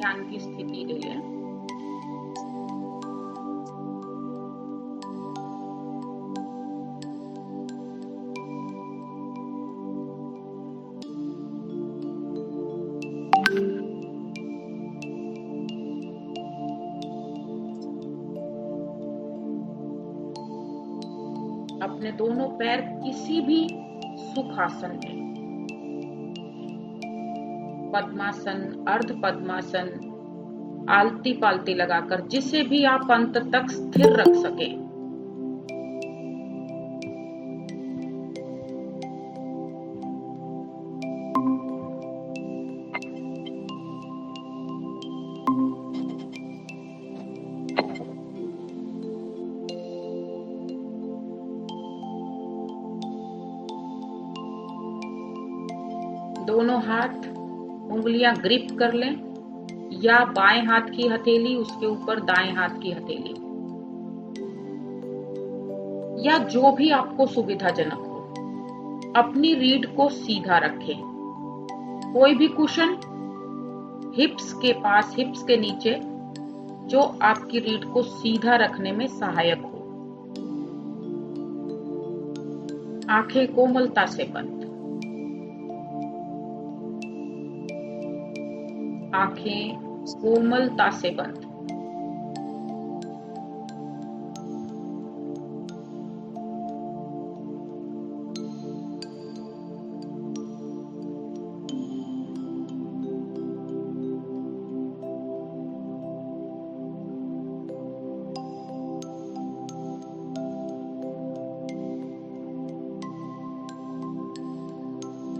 ध्यान की स्थिति ले लें। अपने दोनों पैर किसी भी सुखासन में, पद्मासन, अर्ध पद्मासन, आलती पालती लगाकर, जिसे भी आप अंत तक स्थिर रख सकें। दोनों हाथ उंगलियां ग्रिप कर लें, या बाएं हाथ की हथेली उसके ऊपर दाएं हाथ की हथेली, या जो भी आपको सुविधाजनक हो। अपनी रीढ़ को सीधा रखें। कोई भी कुशन हिप्स के पास, हिप्स के नीचे, जो आपकी रीढ़ को सीधा रखने में सहायक हो। आंखें कोमलता से बंद, आंखें कोमलता से बंद।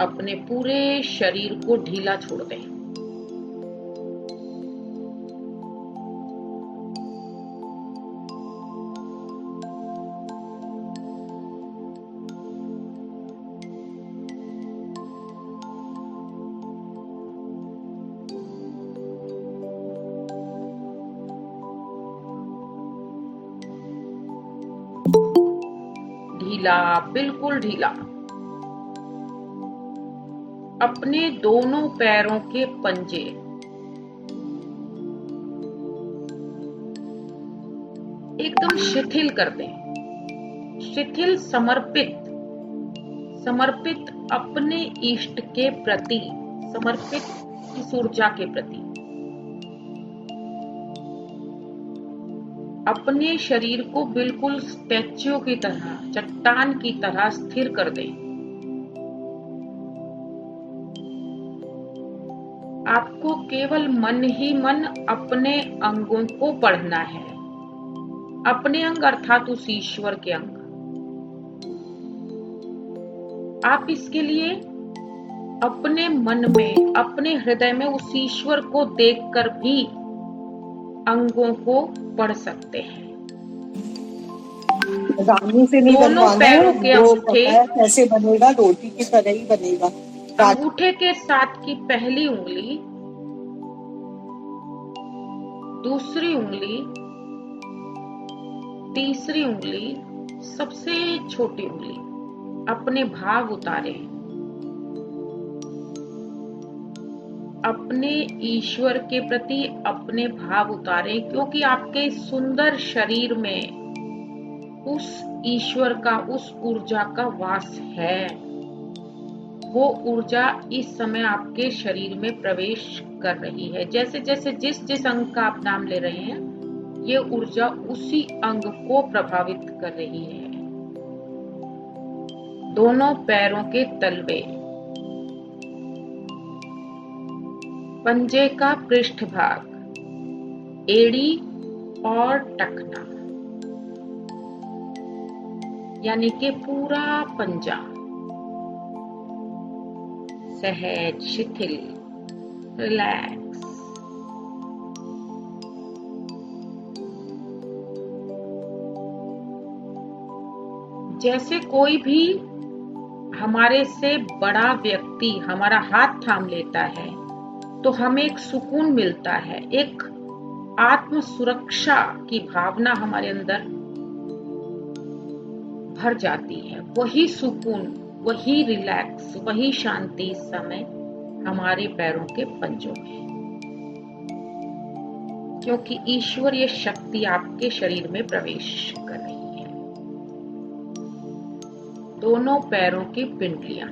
अपने पूरे शरीर को ढीला छोड़ दें। ढीला, बिल्कुल ढीला। अपने दोनों पैरों के पंजे एकदम शिथिल कर दें। शिथिल, समर्पित, समर्पित अपने इष्ट के प्रति, समर्पित इस ऊर्जा के प्रति। अपने शरीर को बिल्कुल स्टैच्यू की तरह, चट्टान की तरह स्थिर कर दें। आपको केवल मन ही मन अपने अंगों को पढ़ना है। अपने अंग अर्थात उस ईश्वर के अंग। आप इसके लिए अपने मन में, अपने हृदय में उस ईश्वर को देखकर भी अंगों को पढ़ सकते हैं। रानी से नहीं दोनों बनवाना पैरों है, के वो अंगूठे पता है कैसे बनेगा, रोटी की तरह ही बनेगा। अंगूठे के साथ की पहली उंगली, दूसरी उंगली, तीसरी उंगली, सबसे छोटी उंगली अपने भाव उतारें। अपने ईश्वर के प्रति अपने भाव उतारें, क्योंकि आपके सुंदर शरीर में उस ईश्वर का, उस ऊर्जा का वास है। वो ऊर्जा इस समय आपके शरीर में प्रवेश कर रही है। जैसे जैसे जिस जिस अंग का आप नाम ले रहे हैं, ये ऊर्जा उसी अंग को प्रभावित कर रही है। दोनों पैरों के तलवे, पंजे का पृष्ठभाग, एड़ी और टखना, यानी कि पूरा पंजा सहज, शिथिल, रिलैक्स। जैसे कोई भी हमारे से बड़ा व्यक्ति हमारा हाथ थाम लेता है तो हमें एक सुकून मिलता है, एक आत्म सुरक्षा की भावना हमारे अंदर भर जाती है। वही सुकून, वही रिलैक्स, वही शांति इस समय हमारे पैरों के पंजों में। क्योंकि ईश्वरीय शक्ति आपके शरीर में प्रवेश कर रही है। दोनों पैरों की पिंडलियां,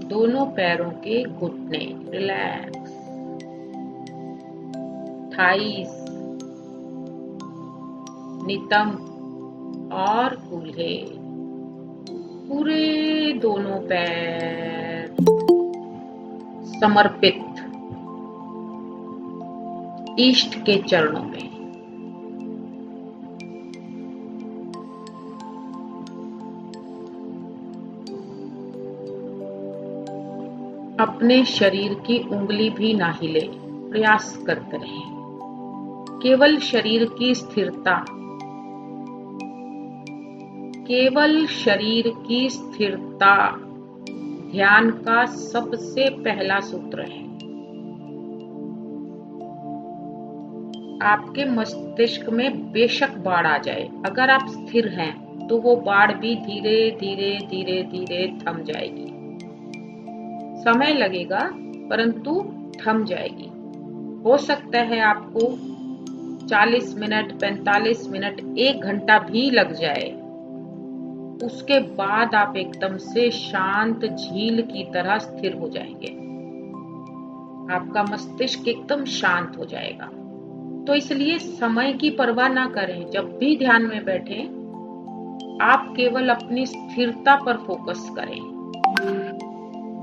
दोनों पैरों के घुटने रिलैक्स, थाइस, नितंब और कूल्हे, पूरे दोनों पैर समर्पित इष्ट के चरणों में। अपने शरीर की उंगली भी ना हिले, प्रयास करते रहें। केवल शरीर की स्थिरता, केवल शरीर की स्थिरता ध्यान का सबसे पहला सूत्र है। आपके मस्तिष्क में बेशक बाढ़ आ जाए, अगर आप स्थिर हैं तो वो बाढ़ भी धीरे धीरे धीरे धीरे थम जाएगी। समय लगेगा परंतु थम जाएगी। हो सकता है आपको 40 मिनट, 45 मिनट, 1 घंटा भी लग जाए। उसके बाद आप एकदम से शांत झील की तरह स्थिर हो जाएंगे। आपका मस्तिष्क एकदम शांत हो जाएगा। तो इसलिए समय की परवाह ना करें। जब भी ध्यान में बैठें, आप केवल अपनी स्थिरता पर फोकस करें।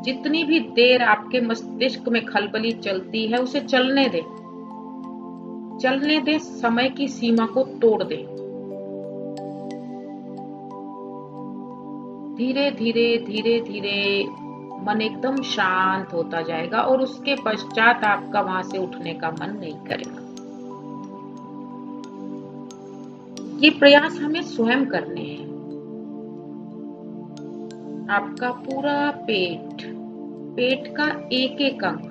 जितनी भी देर आपके मस्तिष्क में खलबली चलती है, उसे चलने दें। चलने दें, समय की सीमा को तोड़ दें। धीरे धीरे धीरे धीरे मन एकदम शांत होता जाएगा और उसके पश्चात आपका वहां से उठने का मन नहीं करेगा। ये प्रयास हमें स्वयं करने हैं। आपका पूरा पेट, पेट का एक एक अंग,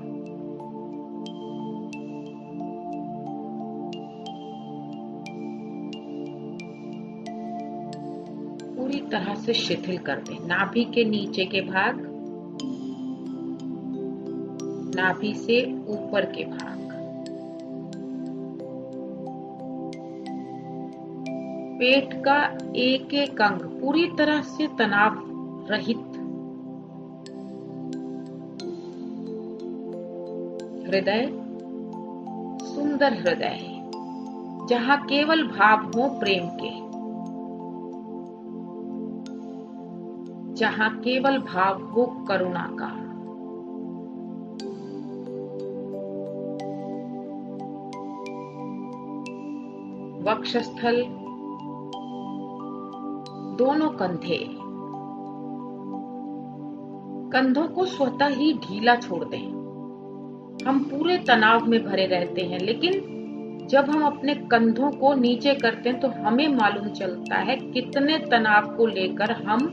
पूरी तरह से शिथिल कर दें। नाभि के नीचे के भाग, नाभि से ऊपर के भाग, पेट का एक एक अंग पूरी तरह से तनाव रहित। हृदय, सुंदर हृदय जहां केवल भाव हो प्रेम के, जहां केवल भाव हो करुणा का। वक्षस्थल, दोनों कंधे, कंधों को स्वतः ही ढीला छोड़ दें। हम पूरे तनाव में भरे रहते हैं, लेकिन जब हम अपने कंधों को नीचे करते हैं तो हमें मालूम चलता है कितने तनाव को लेकर हम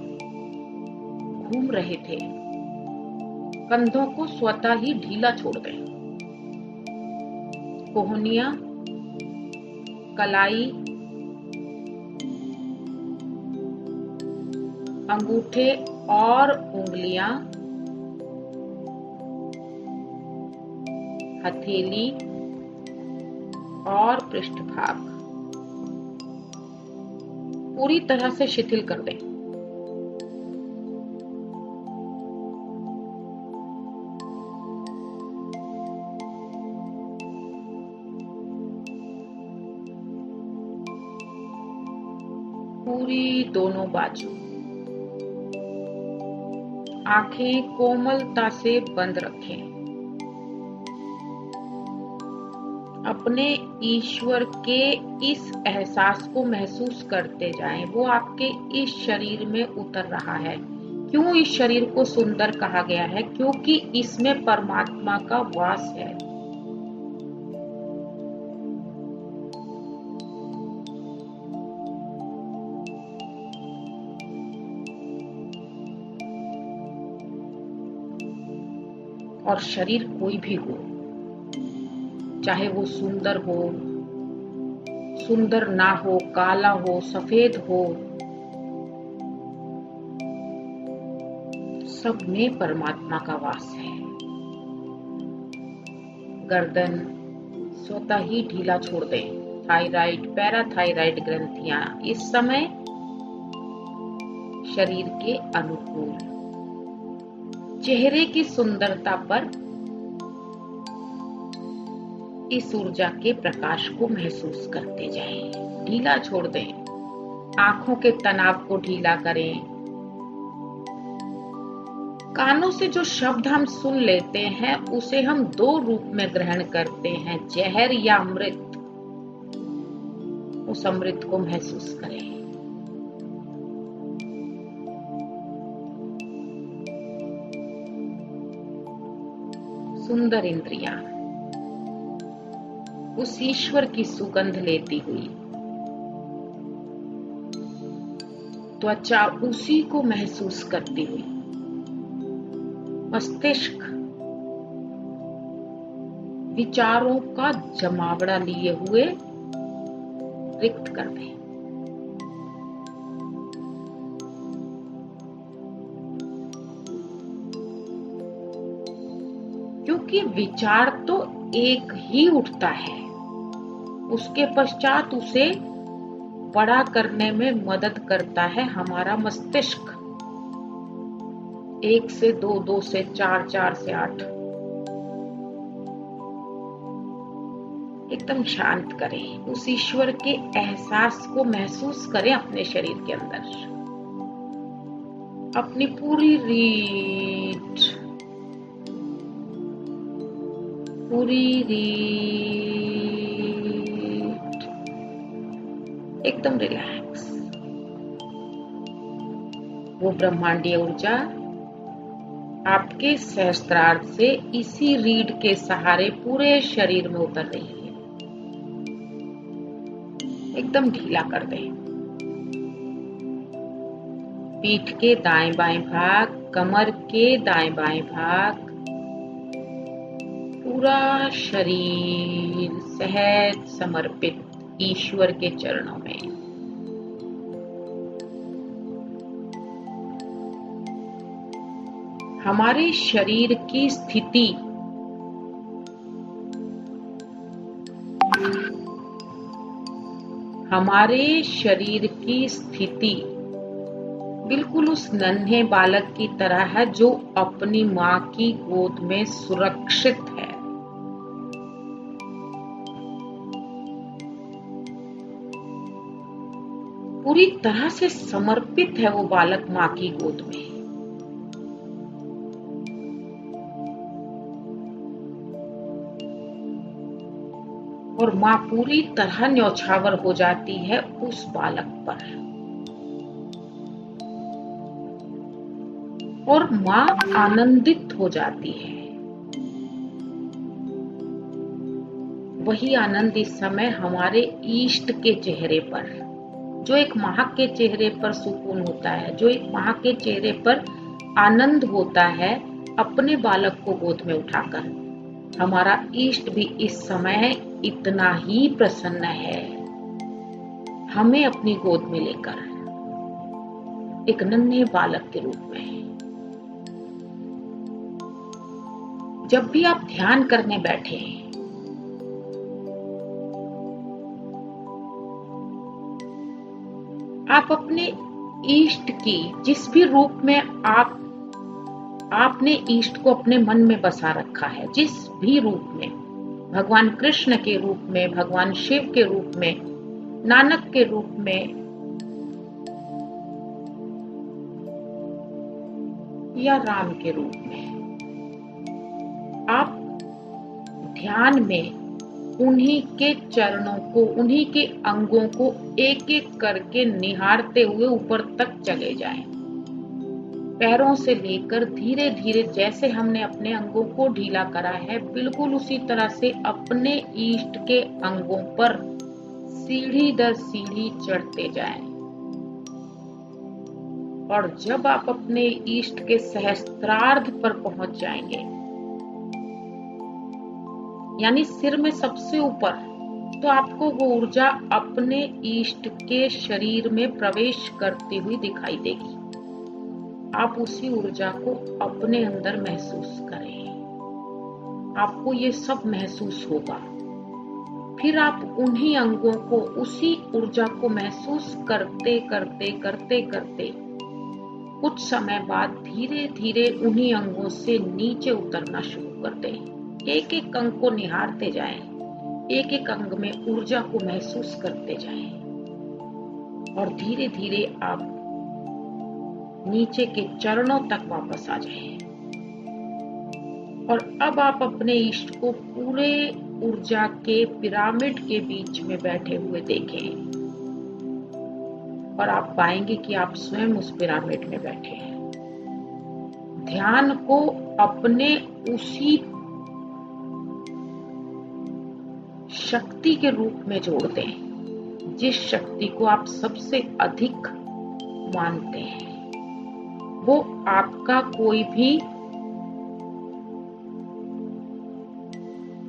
घूम रहे थे। कंधों को स्वतः ही ढीला छोड़ दें। कोहनियां, कलाई, अंगूठे और उंगलियां, हथेली और पृष्ठभाग पूरी तरह से शिथिल कर दें। पूरी दोनों बाजू, आंखें कोमलता से बंद रखें। अपने ईश्वर के इस एहसास को महसूस करते जाएं। वो आपके इस शरीर में उतर रहा है। क्यों इस शरीर को सुंदर कहा गया है? क्योंकि इसमें परमात्मा का वास है। और शरीर कोई भी हो, चाहे वो सुंदर हो, सुंदर ना हो, काला हो, सफेद हो, सब में परमात्मा का वास है। गर्दन स्वतः ही ढीला छोड़ दें। थायराइड, पैराथायराइड ग्रंथियां इस समय शरीर के अनुकूल। चेहरे की सुंदरता पर इस ऊर्जा के प्रकाश को महसूस करते जाएं। ढीला छोड़ दें। आंखों के तनाव को ढीला करें। कानों से जो शब्द हम सुन लेते हैं उसे हम दो रूप में ग्रहण करते हैं, जहर या अमृत। उस अमृत को महसूस करें। सुंदर इंद्रियां उस ईश्वर की सुगंध लेती हुई, त्वचा उसी को महसूस करती हुई, मस्तिष्क विचारों का जमावड़ा लिए हुए रिक्त कर दें। क्योंकि विचार तो एक ही उठता है, उसके पश्चात उसे बड़ा करने में मदद करता है हमारा मस्तिष्क। 1 से 2, 2 से 4, 4 से 8। एकदम शांत करें। उस ईश्वर के एहसास को महसूस करें अपने शरीर के अंदर। अपनी पूरी रीढ़, एकदम रिलैक्स। वो ब्रह्मांडीय ऊर्जा आपके सहस्त्रार्थ से इसी रीढ़ के सहारे पूरे शरीर में उतर रही है। एकदम ढीला कर दें। पीठ के दाएं बाएं भाग, कमर के दाएं बाएं भाग, पूरा शरीर सहज समर्पित ईश्वर के चरणों में। हमारे शरीर की स्थिति बिल्कुल उस नन्हे बालक की तरह है जो अपनी मां की गोद में सुरक्षित है। पूरी तरह से समर्पित है वो बालक मां की गोद में। और मां पूरी तरह न्यौछावर हो जाती है उस बालक पर। और मां आनंदित हो जाती है। वही आनंद इस समय हमारे इष्ट के चेहरे पर, जो एक मां के चेहरे पर सुकून होता है, जो एक मां के चेहरे पर आनंद होता है अपने बालक को गोद में उठाकर, हमारा इष्ट भी इस समय इतना ही प्रसन्न है हमें अपनी गोद में लेकर, एक नन्हे बालक के रूप में। जब भी आप ध्यान करने बैठे, आप अपने इष्ट की जिस भी रूप में आपने इष्ट को अपने मन में बसा रखा है, जिस भी रूप में, भगवान कृष्ण के रूप में, भगवान शिव के रूप में, नानक के रूप में, या राम के रूप में, आप ध्यान में उन्हीं के चरणों को, उन्हीं के अंगों को एक एक करके निहारते हुए ऊपर तक चले जाएं। पैरों से लेकर धीरे धीरे जैसे हमने अपने अंगों को ढीला करा है, बिल्कुल उसी तरह से अपने इष्ट के अंगों पर सीढ़ी दर सीढ़ी चढ़ते जाएं। और जब आप अपने इष्ट के सहस्त्रार्ध पर पहुंच जाएंगे, यानी सिर में सबसे ऊपर, तो आपको वो ऊर्जा अपने इष्ट के शरीर में प्रवेश करती हुई दिखाई देगी। आप उसी ऊर्जा को अपने अंदर महसूस करें। आपको ये सब महसूस होगा। फिर आप उन्हीं अंगों को, उसी ऊर्जा को महसूस करते करते करते करते कुछ समय बाद धीरे धीरे उन्हीं अंगों से नीचे उतरना शुरू कर दें। एक एक अंग को निहारते जाएं, एक एक अंग में ऊर्जा को महसूस करते जाएं और धीरे धीरे आप नीचे के चरणों तक वापस आ जाएं। और अब आप अपने इष्ट को पूरे ऊर्जा के पिरामिड के बीच में बैठे हुए देखें और आप पाएंगे कि आप स्वयं उस पिरामिड में बैठे हैं। ध्यान को अपने उसी शक्ति के रूप में जोड़ दें जिस शक्ति को आप सबसे अधिक मानते हैं। वो आपका कोई भी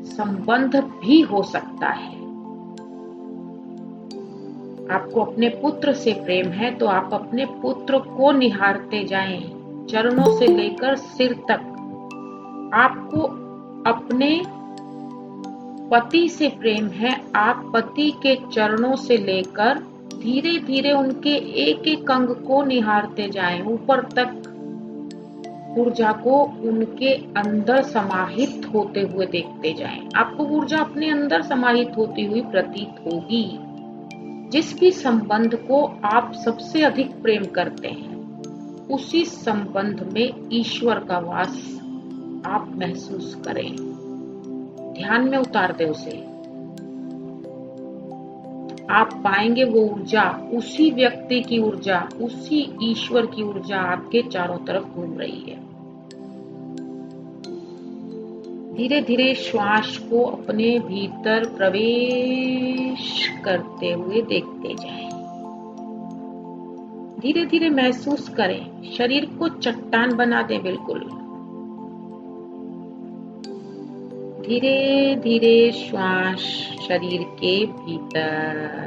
संबंध भी हो सकता है। आपको अपने पुत्र से प्रेम है तो आप अपने पुत्र को निहारते जाएं, चरणों से लेकर सिर तक। आपको अपने पति से प्रेम है, आप पति के चरणों से लेकर धीरे धीरे उनके एक एक अंग को निहारते जाएं, ऊपर तक ऊर्जा को उनके अंदर समाहित होते हुए देखते जाएं। आपको ऊर्जा अपने अंदर समाहित होती हुई प्रतीत होगी। जिस भी संबंध को आप सबसे अधिक प्रेम करते हैं, उसी संबंध में ईश्वर का वास आप महसूस करें। ध्यान में उतार दे उसे। आप पाएंगे वो ऊर्जा, उसी व्यक्ति की ऊर्जा, उसी ईश्वर की ऊर्जा आपके चारों तरफ घूम रही है। धीरे धीरे श्वास को अपने भीतर प्रवेश करते हुए देखते जाएं। धीरे धीरे महसूस करें, शरीर को चट्टान बना दें बिल्कुल। धीरे धीरे श्वास शरीर के भीतर,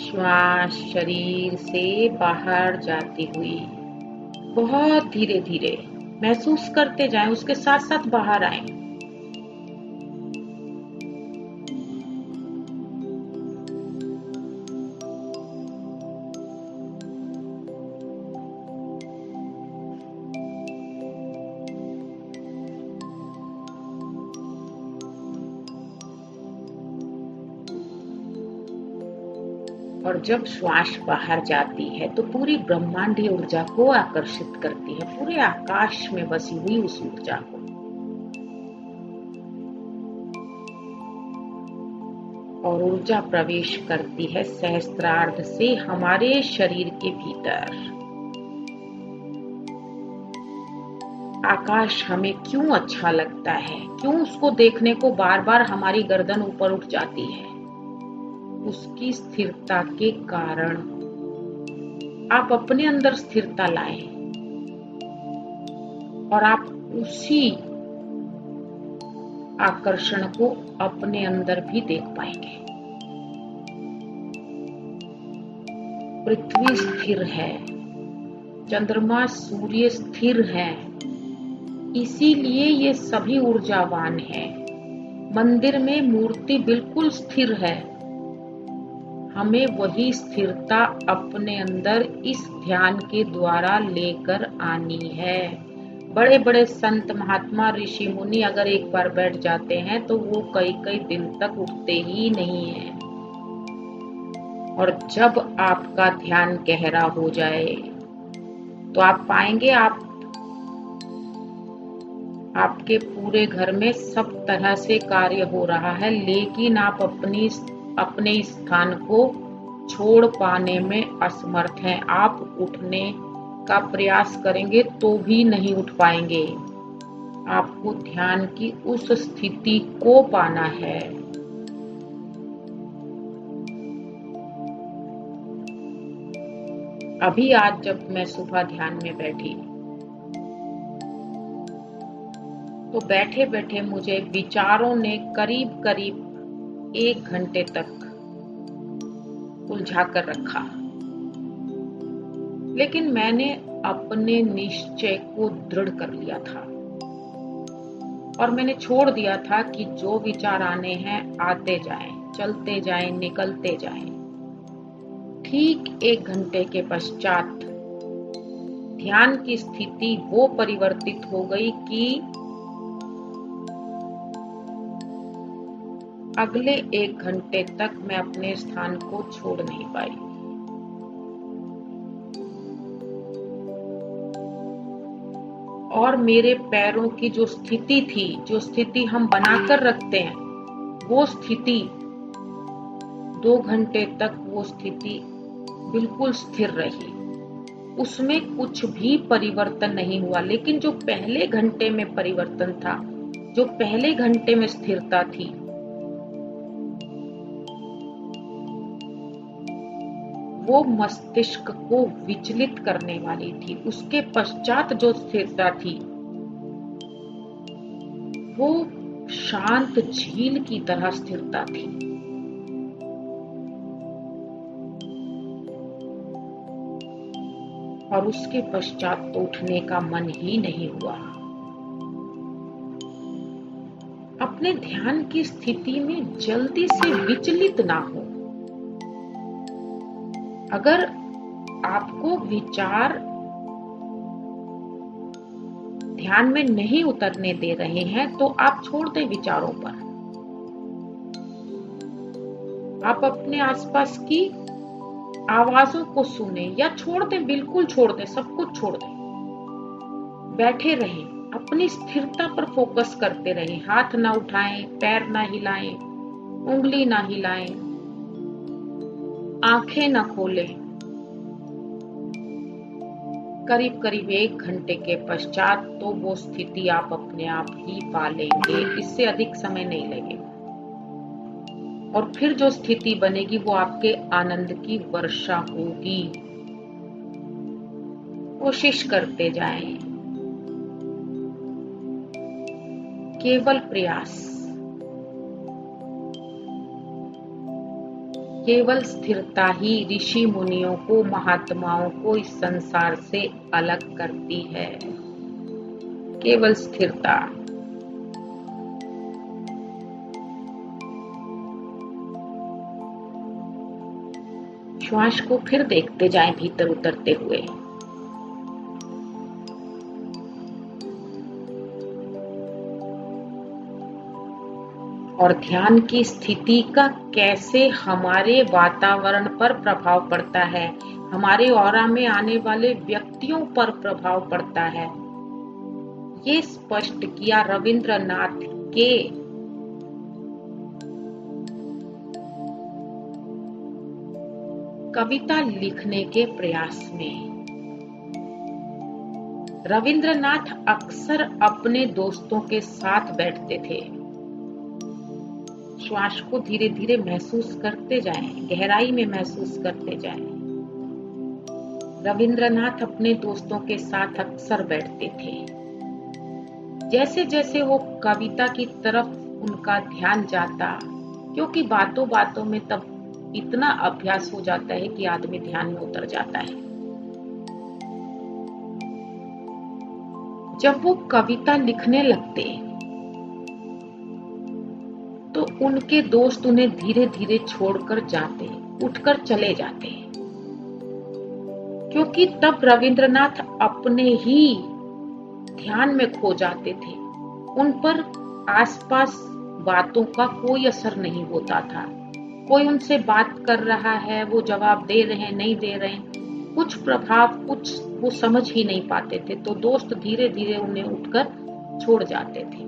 श्वास शरीर से बाहर जाती हुई बहुत धीरे धीरे महसूस करते जाएं, उसके साथ साथ बाहर आएं। और जब श्वास बाहर जाती है तो पूरी ब्रह्मांडीय ऊर्जा को आकर्षित करती है, पूरे आकाश में बसी हुई उस ऊर्जा को। और ऊर्जा प्रवेश करती है सहस्त्रार्ध से हमारे शरीर के भीतर। आकाश हमें क्यों अच्छा लगता है, क्यों उसको देखने को बार बार हमारी गर्दन ऊपर उठ जाती है? उसकी स्थिरता के कारण। आप अपने अंदर स्थिरता लाएं और आप उसी आकर्षण को अपने अंदर भी देख पाएंगे। पृथ्वी स्थिर है, चंद्रमा सूर्य स्थिर है, इसीलिए ये सभी ऊर्जावान हैं। मंदिर में मूर्ति बिल्कुल स्थिर है। हमें वही स्थिरता अपने अंदर इस ध्यान के द्वारा लेकर आनी है। बड़े बड़े संत महात्मा ऋषि मुनि अगर एक बार बैठ जाते हैं तो वो कई कई दिन तक उठते ही नहीं हैं। और जब आपका ध्यान गहरा हो जाए तो आप पाएंगे आपके पूरे घर में सब तरह से कार्य हो रहा है, लेकिन आप अपने स्थान को छोड़ पाने में असमर्थ हैं। आप उठने का प्रयास करेंगे तो भी नहीं उठ पाएंगे। आपको ध्यान की उस स्थिति को पाना है। अभी आज जब मैं सुबह ध्यान में बैठी तो बैठे बैठे मुझे विचारों ने करीब करीब 1 घंटे तक उलझा कर रखा, लेकिन मैंने अपने निश्चय को दृढ़ कर लिया था और मैंने छोड़ दिया था कि जो विचार आने हैं आते जाएं, चलते जाएं, निकलते जाएं। ठीक 1 घंटे के पश्चात ध्यान की स्थिति वो परिवर्तित हो गई कि अगले 1 घंटे तक मैं अपने स्थान को छोड़ नहीं पाई। और मेरे पैरों की जो स्थिति थी, जो स्थिति हम बनाकर रखते हैं, वो स्थिति 2 घंटे तक वो स्थिति बिल्कुल स्थिर रही। उसमें कुछ भी परिवर्तन नहीं हुआ, लेकिन जो पहले घंटे में परिवर्तन था, जो पहले घंटे में स्थिरता थी, वो मस्तिष्क को विचलित करने वाली थी। उसके पश्चात जो स्थिरता थी वो शांत झील की तरह स्थिरता थी। और उसके पश्चात तो उठने का मन ही नहीं हुआ। अपने ध्यान की स्थिति में जल्दी से विचलित ना हो। अगर आपको विचार ध्यान में नहीं उतरने दे रहे हैं तो आप छोड़ दें विचारों पर। आप अपने आसपास की आवाजों को सुने या छोड़ दें, बिल्कुल छोड़ दें, सब कुछ छोड़ दें। बैठे रहें, अपनी स्थिरता पर फोकस करते रहें। हाथ ना उठाएं, पैर ना हिलाएं, उंगली ना हिलाएं, आंखें ना खोलें। करीब करीब 1 घंटे के पश्चात तो वो स्थिति आप अपने आप ही पा लेंगे। इससे अधिक समय नहीं लगेगा। और फिर जो स्थिति बनेगी वो आपके आनंद की वर्षा होगी। कोशिश करते जाएं, केवल प्रयास, केवल स्थिरता ही ऋषि मुनियों को, महात्माओं को इस संसार से अलग करती है। केवल स्थिरता। श्वास को फिर देखते जाएं भीतर उतरते हुए। और ध्यान की स्थिति का कैसे हमारे वातावरण पर प्रभाव पड़ता है, हमारे ऑरा में आने वाले व्यक्तियों पर प्रभाव पड़ता है, ये स्पष्ट किया रविंद्रनाथ के कविता लिखने के प्रयास में। रविंद्रनाथ अक्सर अपने दोस्तों के साथ बैठते थे। श्वास को धीरे धीरे महसूस करते जाएं, गहराई में महसूस करते जाएं। रविंद्रनाथ अपने दोस्तों के साथ अक्सर बैठते थे। जैसे जैसे वो कविता की तरफ उनका ध्यान जाता, क्योंकि बातों बातों में तब इतना अभ्यास हो जाता है कि आदमी ध्यान में उतर जाता है। जब वो कविता लिखने लगते तो उनके दोस्त उन्हें धीरे धीरे छोड़कर जाते, उठकर चले जाते, क्योंकि तब रविंद्रनाथ अपने ही ध्यान में खो जाते थे। उन पर आसपास बातों का कोई असर नहीं होता था। कोई उनसे बात कर रहा है, वो जवाब दे रहे हैं, नहीं दे रहे हैं, कुछ प्रभाव, कुछ वो समझ ही नहीं पाते थे। तो दोस्त धीरे धीरे उन्हें उठकर छोड़ जाते थे।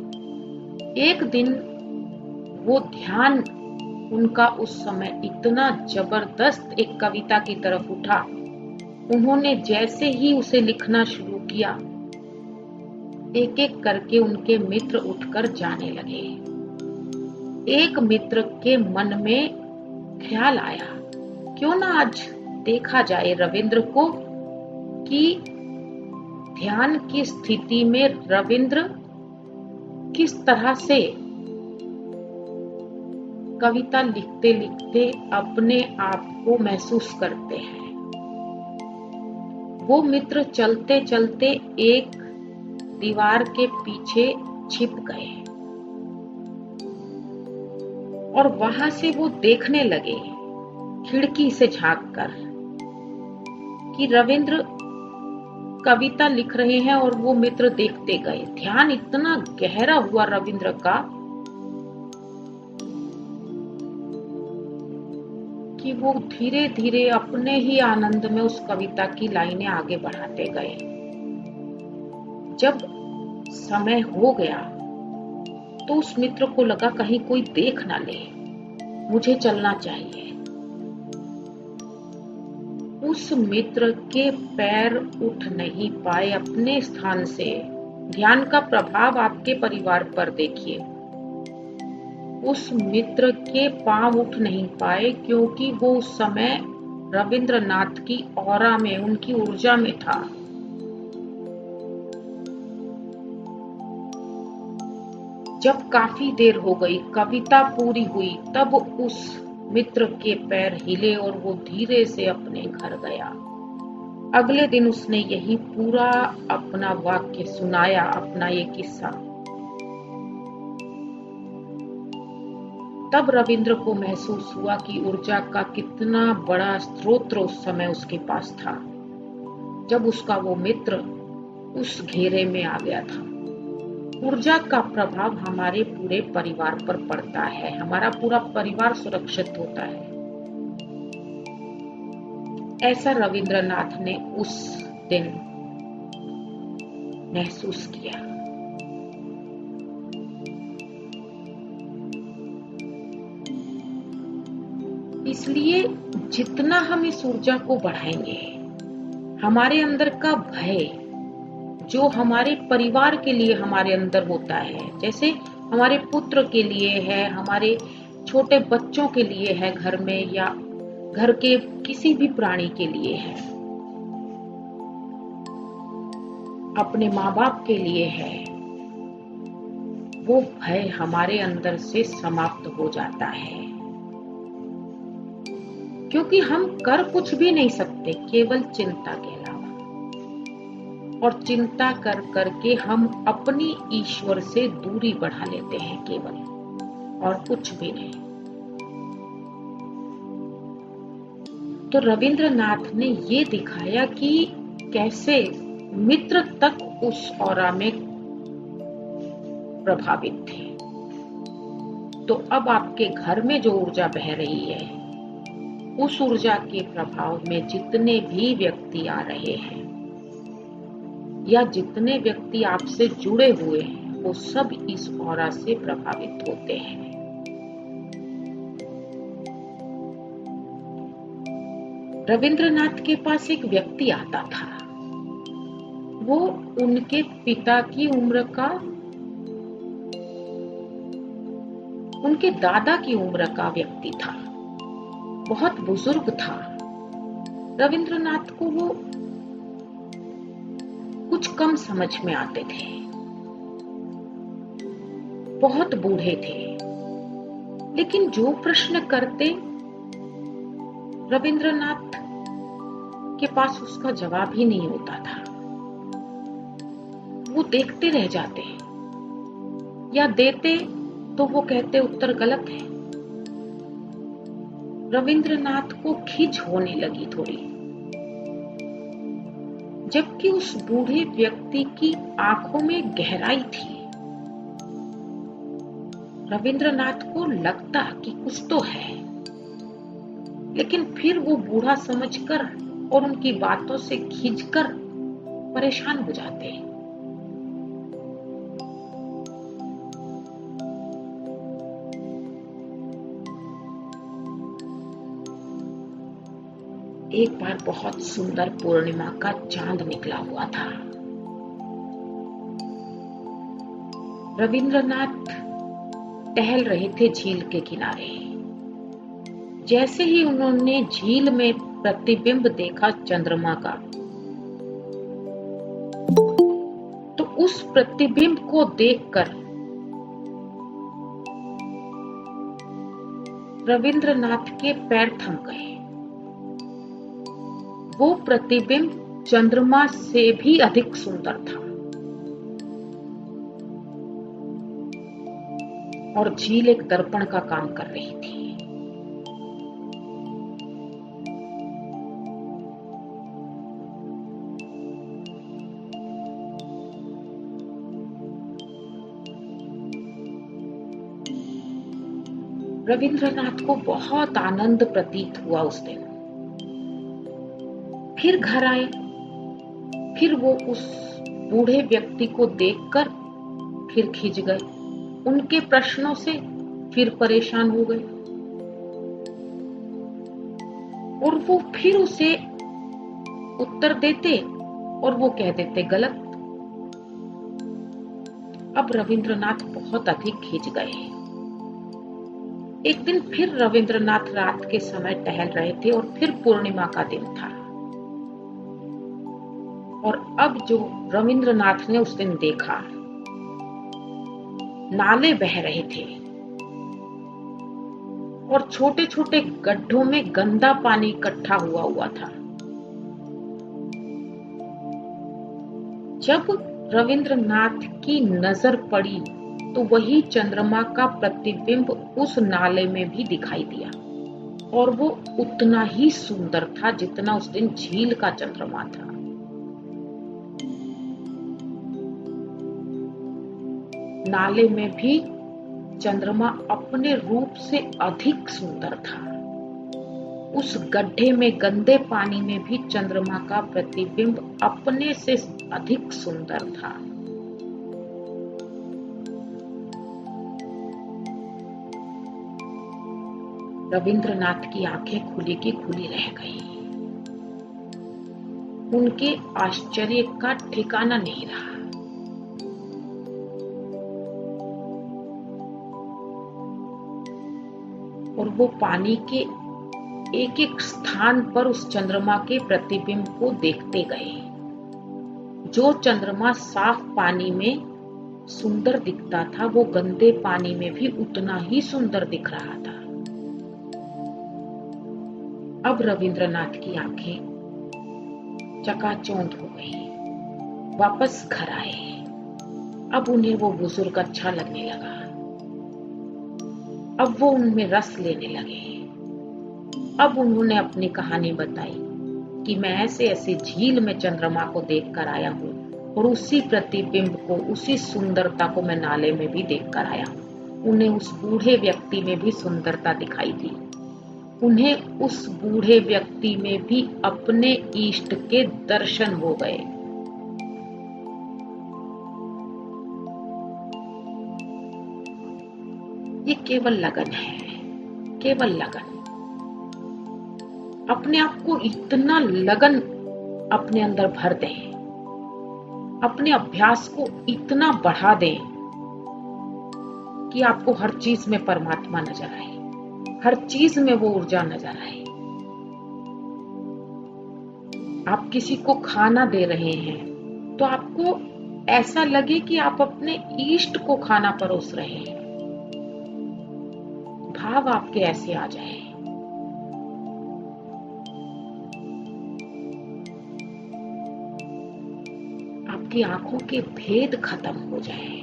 एक दिन वो ध्यान उनका उस समय इतना जबरदस्त एक कविता की तरफ उठा, उन्होंने जैसे ही उसे लिखना शुरू किया, एक एक करके उनके मित्र उठकर जाने लगे। एक मित्र के मन में ख्याल आया, क्यों ना आज देखा जाए रविंद्र को कि ध्यान की स्थिति में रविंद्र किस तरह से कविता लिखते लिखते अपने आप को महसूस करते हैं। वो मित्र चलते चलते एक दीवार के पीछे छिप गए और वहां से वो देखने लगे खिड़की से झांककर कि रविंद्र कविता लिख रहे हैं और वो मित्र देखते गए। ध्यान इतना गहरा हुआ रविंद्र का कि वो धीरे धीरे अपने ही आनंद में उस कविता की लाइनें आगे बढ़ाते गए। जब समय हो गया तो उस मित्र को लगा कहीं कोई देख ना ले, मुझे चलना चाहिए। उस मित्र के पैर उठ नहीं पाए अपने स्थान से। ध्यान का प्रभाव आपके परिवार पर देखिए। उस मित्र के पांव उठ नहीं पाए क्योंकि वो उस समय रविंद्रनाथ की ऑरा में, उनकी ऊर्जा में था। जब काफी देर हो गई, कविता पूरी हुई, तब उस मित्र के पैर हिले और वो धीरे से अपने घर गया। अगले दिन उसने यही पूरा अपना वाक्य सुनाया, अपना ये किस्सा। तब रविंद्र को महसूस हुआ कि ऊर्जा का कितना बड़ा स्रोत उस समय उसके पास था, जब उसका वो मित्र उस घेरे में आ गया था। ऊर्जा का प्रभाव हमारे पूरे परिवार पर पड़ता है, हमारा पूरा परिवार सुरक्षित होता है। ऐसा रविंद्रनाथ ने उस दिन महसूस किया। इसलिए जितना हम इस ऊर्जा को बढ़ाएंगे, हमारे अंदर का भय जो हमारे परिवार के लिए हमारे अंदर होता है, जैसे हमारे पुत्र के लिए है, हमारे छोटे बच्चों के लिए है घर में, या घर के किसी भी प्राणी के लिए है, अपने माँ बाप के लिए है, वो भय हमारे अंदर से समाप्त हो जाता है। क्योंकि हम कर कुछ भी नहीं सकते केवल चिंता के अलावा, और चिंता कर करके हम अपनी ईश्वर से दूरी बढ़ा लेते हैं केवल, और कुछ भी नहीं। तो रविंद्रनाथ ने ये दिखाया कि कैसे मित्र तक उस ऑरा में प्रभावित थे। तो अब आपके घर में जो ऊर्जा बह रही है, उस ऊर्जा के प्रभाव में जितने भी व्यक्ति आ रहे हैं या जितने व्यक्ति आपसे जुड़े हुए हैं, वो सब इस ऑरा से प्रभावित होते हैं। रविंद्रनाथ के पास एक व्यक्ति आता था। वो उनके पिता की उम्र का, उनके दादा की उम्र का व्यक्ति था, बहुत बुजुर्ग था। रविंद्रनाथ को वो कुछ कम समझ में आते थे, बहुत बूढ़े थे, लेकिन जो प्रश्न करते रविंद्रनाथ के पास उसका जवाब ही नहीं होता था। वो देखते रह जाते, या देते तो वो कहते उत्तर गलत है। रविंद्रनाथ को खिंच होने लगी थोड़ी, जबकि उस बूढ़े व्यक्ति की आंखों में गहराई थी। रविंद्रनाथ को लगता कि कुछ तो है, लेकिन फिर वो बूढ़ा समझकर और उनकी बातों से खिंचकर परेशान हो जाते। एक बार बहुत सुंदर पूर्णिमा का चांद निकला हुआ था। रविंद्रनाथ टहल रहे थे झील के किनारे। जैसे ही उन्होंने झील में प्रतिबिंब देखा चंद्रमा का, तो उस प्रतिबिंब को देखकर रविंद्रनाथ के पैर थम गए। वो प्रतिबिंब चंद्रमा से भी अधिक सुंदर था और झील एक दर्पण का काम कर रही थी। रविंद्रनाथ को बहुत आनंद प्रतीत हुआ उस दिन। फिर घर आए। फिर वो उस बूढ़े व्यक्ति को देखकर फिर खिंच गए। उनके प्रश्नों से फिर परेशान हो गए और वो फिर उसे उत्तर देते और वो कह देते गलत। अब रविंद्रनाथ बहुत अधिक खिंच गए। एक दिन फिर रविंद्रनाथ रात के समय टहल रहे थे और फिर पूर्णिमा का दिन था। और अब जो रविंद्रनाथ ने उस दिन देखा, नाले बह रहे थे और छोटे छोटे गड्ढों में गंदा पानी इकट्ठा हुआ था। जब रविंद्रनाथ की नजर पड़ी तो वही चंद्रमा का प्रतिबिंब उस नाले में भी दिखाई दिया और वो उतना ही सुंदर था जितना उस दिन झील का चंद्रमा था। नाले में भी चंद्रमा अपने रूप से अधिक सुंदर था। उस गड्ढे में गंदे पानी में भी चंद्रमा का प्रतिबिंब अपने से अधिक सुंदर था। रविंद्रनाथ की आंखें खुली की खुली रह गई। उनके आश्चर्य का ठिकाना नहीं रहा। और वो पानी के एक एक स्थान पर उस चंद्रमा के प्रतिबिंब को देखते गए। जो चंद्रमा साफ पानी में सुंदर दिखता था, वो गंदे पानी में भी उतना ही सुंदर दिख रहा था। अब रविंद्रनाथ की आंखें चकाचौंध हो गई। वापस घर आए। अब उन्हें वो बुजुर्ग अच्छा लगने लगा। अब वो उनमें रस लेने लगे। अब उन्होंने अपनी कहानी बताई कि मैं ऐसे ऐसे झील में चंद्रमा को देखकर आया हूँ और उसी प्रतिबिंब को, उसी सुंदरता को मैं नाले में भी देखकर आया हूँ। उन्हें उस बूढ़े व्यक्ति में भी सुंदरता दिखाई दी। उन्हें उस बूढ़े व्यक्ति में भी अपने इष्ट के दर्शन हो गए। ये केवल लगन है, केवल लगन। अपने आप को इतना लगन अपने अंदर भर दें, अपने अभ्यास को इतना बढ़ा दें कि आपको हर चीज में परमात्मा नजर आए, हर चीज में वो ऊर्जा नजर आए। आप किसी को खाना दे रहे हैं तो आपको ऐसा लगे कि आप अपने इष्ट को खाना परोस रहे हैं। भाव आपके ऐसे आ जाए। आपकी आंखों के भेद खत्म हो जाए।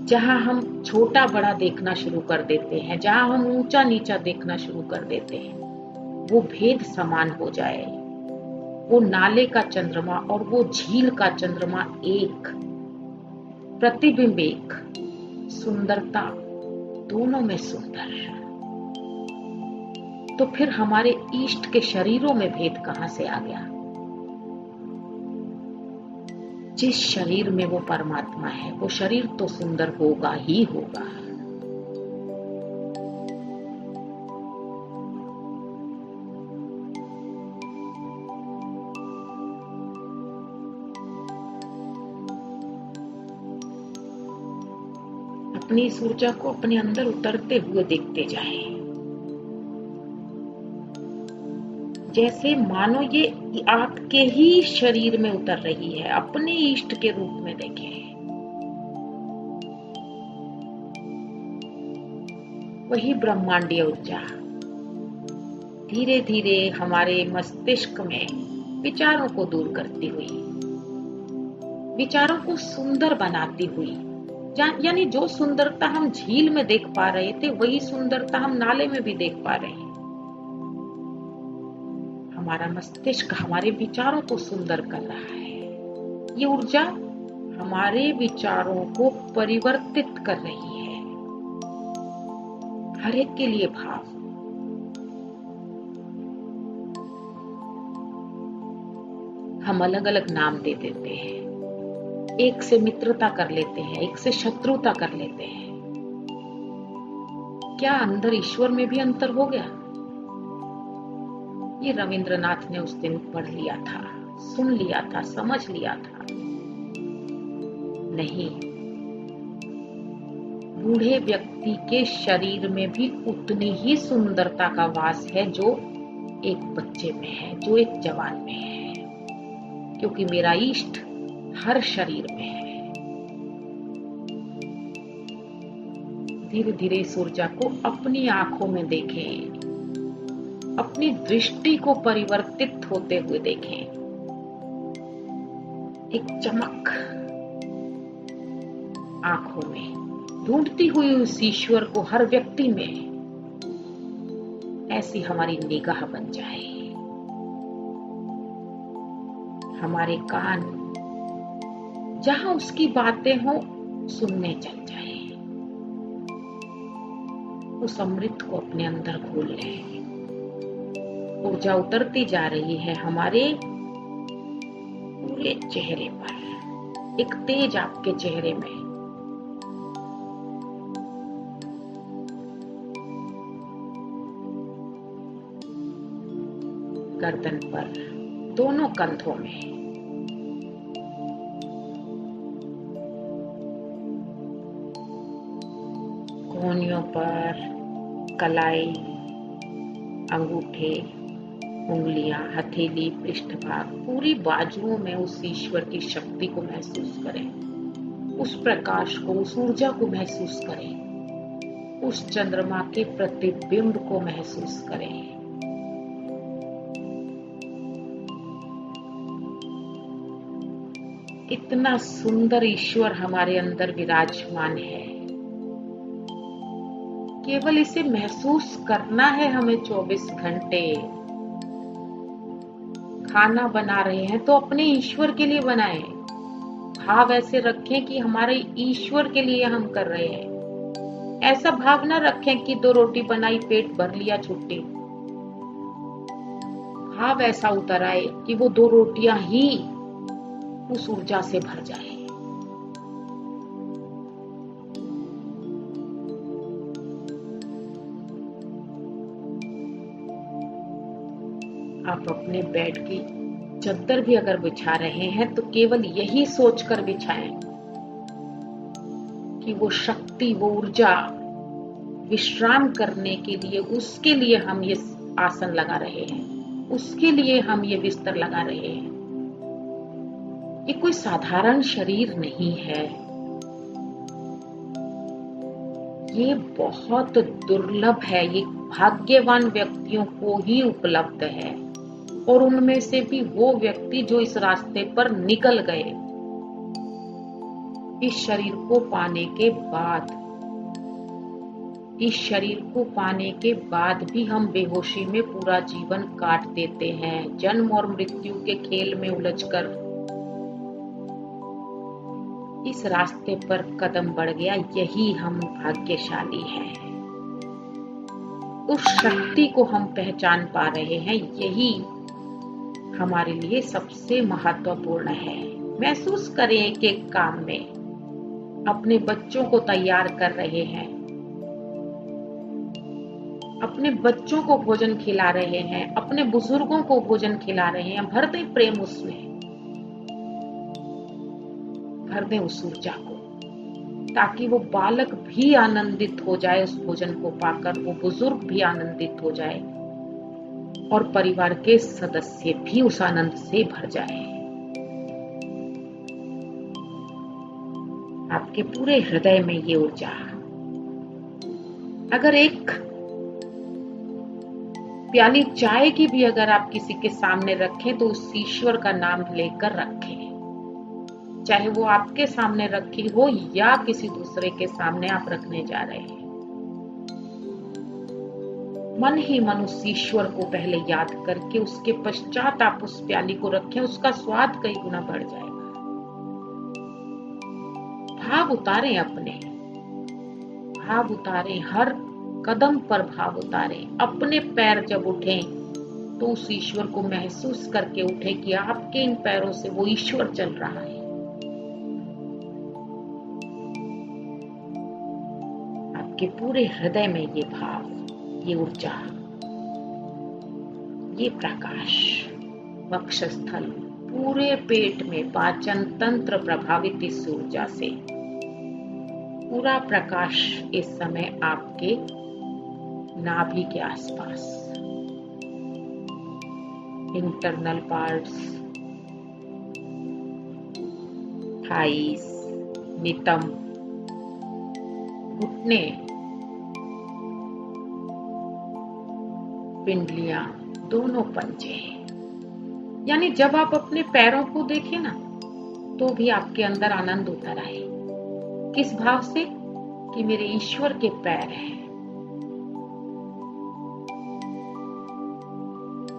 जहां हम छोटा बड़ा देखना शुरू कर देते हैं, जहां हम ऊंचा नीचा देखना शुरू कर देते हैं, वो भेद समान हो जाए। वो नाले का चंद्रमा और वो झील का चंद्रमा एक, प्रतिबिंब एक, सुंदरता दोनों में सुंदर। तो फिर हमारे इष्ट के शरीरों में भेद कहां से आ गया? जिस शरीर में वो परमात्मा है, वो शरीर तो सुंदर होगा ही होगा। अपनी इस ऊर्जा को अपने अंदर उतरते हुए देखते जाएं। जैसे मानो ये आपके ही शरीर में उतर रही है, अपने इष्ट के रूप में देखें। वही ब्रह्मांडीय ऊर्जा धीरे धीरे हमारे मस्तिष्क में विचारों को दूर करती हुई, विचारों को सुंदर बनाती हुई, यानी जो सुंदरता हम झील में देख पा रहे थे वही सुंदरता हम नाले में भी देख पा रहे हैं। हमारा मस्तिष्क हमारे विचारों को सुंदर कर रहा है। ये ऊर्जा हमारे विचारों को परिवर्तित कर रही है। हर एक के लिए भाव, हम अलग अलग नाम दे देते हैं। एक से मित्रता कर लेते हैं, एक से शत्रुता कर लेते हैं। क्या अंदर ईश्वर में भी अंतर हो गया? ये रविंद्रनाथ ने उस दिन पढ़ लिया था, सुन लिया था, समझ लिया था। नहीं, बूढ़े व्यक्ति के शरीर में भी उतनी ही सुंदरता का वास है जो एक बच्चे में है, जो एक जवान में है, क्योंकि मेरा इष्ट हर शरीर में है। धीरे धीरे इस ऊर्जा को अपनी आंखों में देखें, अपनी दृष्टि को परिवर्तित होते हुए देखें। एक चमक आंखों में ढूंढती हुई उस ईश्वर को हर व्यक्ति में, ऐसी हमारी निगाह बन जाए। हमारे कान जहां उसकी बातें हो सुनने चल जाए। उस अमृत को अपने अंदर घोल लें। ऊर्जा उतरती जा रही है हमारे पूरे चेहरे पर, एक तेज आपके चेहरे में। गर्दन पर, दोनों कंधों में, कोहनियों पर, कलाई, अंगूठे, उंगलियां, हथेली, पृष्ठभाग, पूरी बाजुओं में उस ईश्वर की शक्ति को महसूस करें। उस प्रकाश को, उस ऊर्जा को महसूस करें। उस चंद्रमा के प्रतिबिंब को महसूस करें। इतना सुंदर ईश्वर हमारे अंदर विराजमान है। केवल इसे महसूस करना है हमें 24 घंटे। खाना बना रहे हैं तो अपने ईश्वर के लिए बनाएं। भाव ऐसे रखें कि हमारे ईश्वर के लिए हम कर रहे हैं। ऐसा भाव ना रखें कि 2 रोटी बनाई, पेट भर लिया, छुट्टी। भाव ऐसा उतर आए कि वो 2 रोटियां ही उस ऊर्जा से भर जाए। आप अपने बेड की चद्दर भी अगर बिछा रहे हैं तो केवल यही सोचकर बिछाएं कि वो शक्ति, वो ऊर्जा विश्राम करने के लिए, उसके लिए हम ये आसन लगा रहे हैं, उसके लिए हम ये बिस्तर लगा रहे हैं। ये कोई साधारण शरीर नहीं है। ये बहुत दुर्लभ है। ये भाग्यवान व्यक्तियों को ही उपलब्ध है, और उनमें से भी वो व्यक्ति जो इस रास्ते पर निकल गए। इस शरीर को पाने के बाद, इस शरीर को पाने के बाद भी हम बेहोशी में पूरा जीवन काट देते हैं, जन्म और मृत्यु के खेल में उलझकर। इस रास्ते पर कदम बढ़ गया, यही हम भाग्यशाली हैं। उस शक्ति को हम पहचान पा रहे हैं, यही हमारे लिए सबसे महत्वपूर्ण है। महसूस करें एक एक काम में। अपने बच्चों को तैयार कर रहे हैं, अपने बच्चों को भोजन खिला रहे हैं, अपने बुजुर्गों को भोजन खिला रहे हैं। भर दें प्रेम उसमें, भर दें उस ऊर्जा को, ताकि वो बालक भी आनंदित हो जाए उस भोजन को पाकर, वो बुजुर्ग भी आनंदित हो जाए, और परिवार के सदस्य भी उस आनंद से भर जाए। आपके पूरे हृदय में ये ऊर्जा अगर एक प्याली चाय की भी अगर आप किसी के सामने रखें तो उस ईश्वर का नाम लेकर रखें, चाहे वो आपके सामने रखी हो या किसी दूसरे के सामने आप रखने जा रहे हैं। मन ही मन उस ईश्वर को पहले याद करके उसके पश्चात आप उस प्याली को रखें, उसका स्वाद कई गुना बढ़ जाएगा। भाव उतारें, अपने भाव उतारें, हर कदम पर भाव उतारें। अपने पैर जब उठें तो उस ईश्वर को महसूस करके उठे कि आपके इन पैरों से वो ईश्वर चल रहा है। आपके पूरे हृदय में ये भाव, ये ऊर्जा, ये प्रकाश, वक्षस्थल, पूरे पेट में पाचन तंत्र प्रभावित इस ऊर्जा से पूरा प्रकाश इस समय आपके नाभि के आसपास, इंटरनल पार्ट्स, थाइस, नितंब, घुटने, पिंडलियां, दोनों पंजे। यानी जब आप अपने पैरों को देखें ना तो भी आपके अंदर आनंद उतर आए। किस भाव से? कि मेरे ईश्वर के पैर हैं,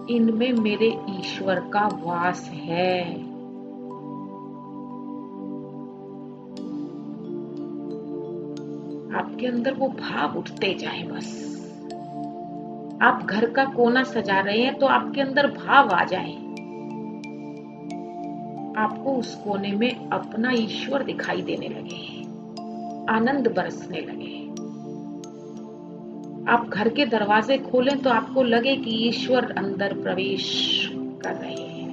इनमें मेरे ईश्वर का वास है। आपके अंदर वो भाव उठते जाए। बस आप घर का कोना सजा रहे हैं तो आपके अंदर भाव आ जाए, आपको उस कोने में अपना ईश्वर दिखाई देने लगे, आनंद बरसने लगे। आप घर के दरवाजे खोलें तो आपको लगे कि ईश्वर अंदर प्रवेश कर रहे हैं।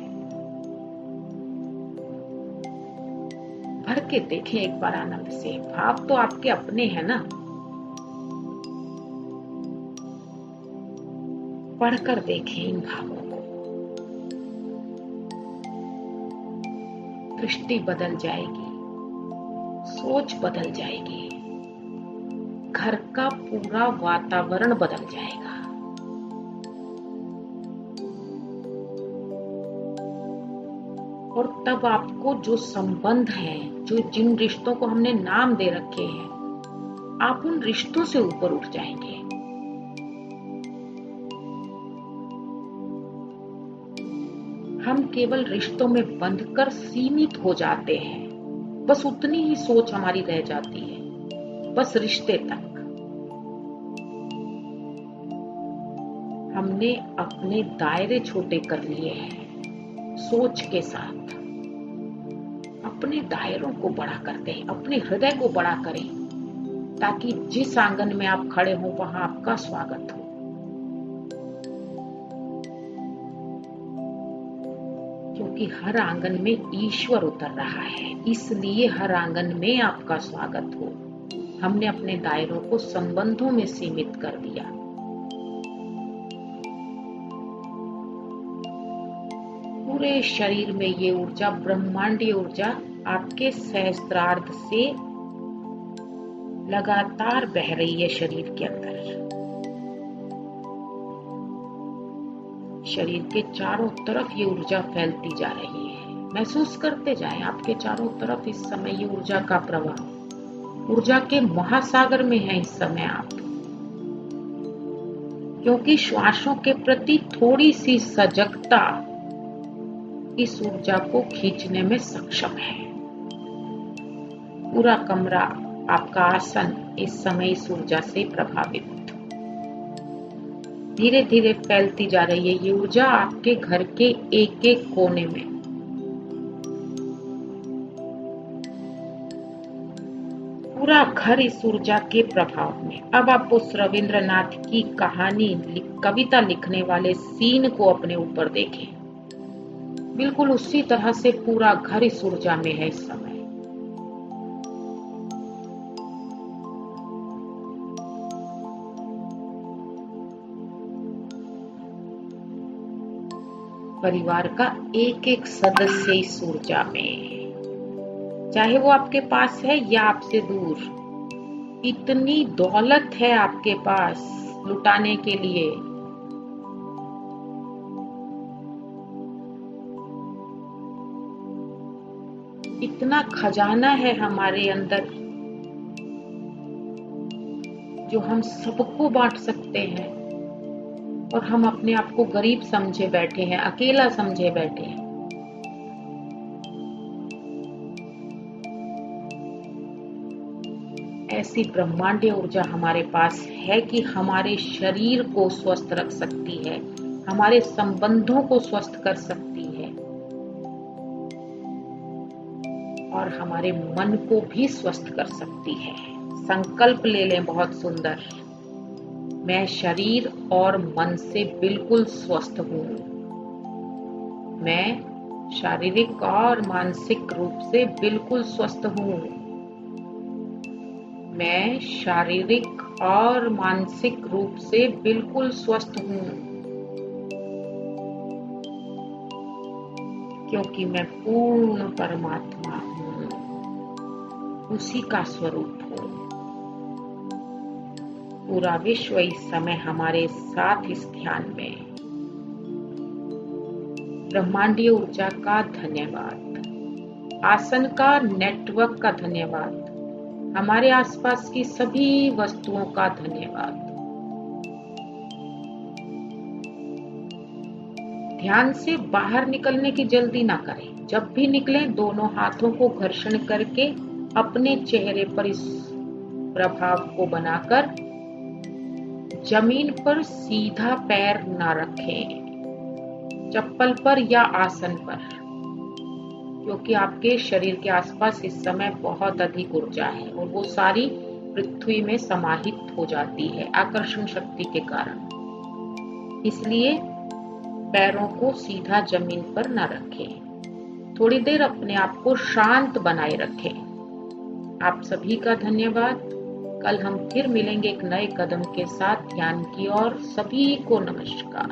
भर के देखें एक बार आनंद से। भाव तो आपके अपने हैं ना। पढ़कर देखें इन भावों को, दृष्टि बदल जाएगी, सोच बदल जाएगी, घर का पूरा वातावरण बदल जाएगा। और तब आपको जो संबंध हैं, जो जिन रिश्तों को हमने नाम दे रखे हैं, आप उन रिश्तों से ऊपर उठ जाएंगे। हम केवल रिश्तों में बंधकर सीमित हो जाते हैं। बस उतनी ही सोच हमारी रह जाती है, बस रिश्ते तक। हमने अपने दायरे छोटे कर लिए हैं सोच के साथ। अपने दायरों को बड़ा करते हैं, अपने हृदय को बड़ा करें, ताकि जिस आंगन में आप खड़े हो वहां आपका स्वागत हो। क्योंकि हर आंगन में ईश्वर उतर रहा है, इसलिए हर आंगन में आपका स्वागत हो। हमने अपने दायरों को संबंधों में सीमित कर दिया। पूरे शरीर में ये ऊर्जा, ब्रह्मांडीय ऊर्जा आपके सहस्त्रार्ध से लगातार बह रही है शरीर के अंदर। शरीर के चारों तरफ ये ऊर्जा फैलती जा रही है। महसूस करते जाएं आपके चारों तरफ इस समय ये ऊर्जा का प्रवाह। ऊर्जा के महासागर में है इस समय आप, क्योंकि श्वासों के प्रति थोड़ी सी सजगता इस ऊर्जा को खींचने में सक्षम है। पूरा कमरा, आपका आसन इस समय इस ऊर्जा से प्रभावित, धीरे धीरे फैलती जा रही है ये ऊर्जा आपके घर के एक एक कोने में। पूरा घर इस ऊर्जा के प्रभाव में। अब आप उस रविंद्रनाथ की कहानी, कविता लिखने वाले सीन को अपने ऊपर देखें। बिल्कुल उसी तरह से पूरा घर इस ऊर्जा में है इस समय। परिवार का एक एक सदस्य इस ऊर्जा में, चाहे वो आपके पास है या आपसे दूर, इतनी दौलत है आपके पास लुटाने के लिए। इतना खजाना है हमारे अंदर जो हम सबको बांट सकते हैं, और हम अपने आप को गरीब समझे बैठे हैं, अकेला समझे बैठे हैं। ऐसी ब्रह्मांडीय ऊर्जा हमारे पास है कि हमारे शरीर को स्वस्थ रख सकती है, हमारे संबंधों को स्वस्थ कर सकती है, और हमारे मन को भी स्वस्थ कर सकती है। संकल्प ले लें बहुत सुंदर, मैं शरीर और मन से बिल्कुल स्वस्थ हूँ। मैं शारीरिक और मानसिक रूप से बिल्कुल स्वस्थ हूँ। मैं शारीरिक और मानसिक रूप से बिल्कुल स्वस्थ हूँ, क्योंकि मैं पूर्ण परमात्मा हूँ, उसी का स्वरूप हूँ। पूरा विश्व इस समय हमारे साथ इस ध्यान में। ब्रह्मांडीय ऊर्जा का धन्यवाद, आसन का नेटवर्क का धन्यवाद, हमारे आसपास की सभी वस्तुओं का धन्यवाद। ध्यान से बाहर निकलने की जल्दी ना करें। जब भी निकलें, दोनों हाथों को घर्षण करके अपने चेहरे पर इस प्रभाव को बनाकर जमीन पर सीधा पैर ना रखें, चप्पल पर या आसन पर, क्योंकि आपके शरीर के आसपास इस समय बहुत अधिक ऊर्जा है और वो सारी पृथ्वी में समाहित हो जाती है आकर्षण शक्ति के कारण। इसलिए पैरों को सीधा जमीन पर न रखें। थोड़ी देर अपने आप को शांत बनाए रखें। आप सभी का धन्यवाद। कल हम फिर मिलेंगे एक नए कदम के साथ ध्यान की ओर। सभी को नमस्कार।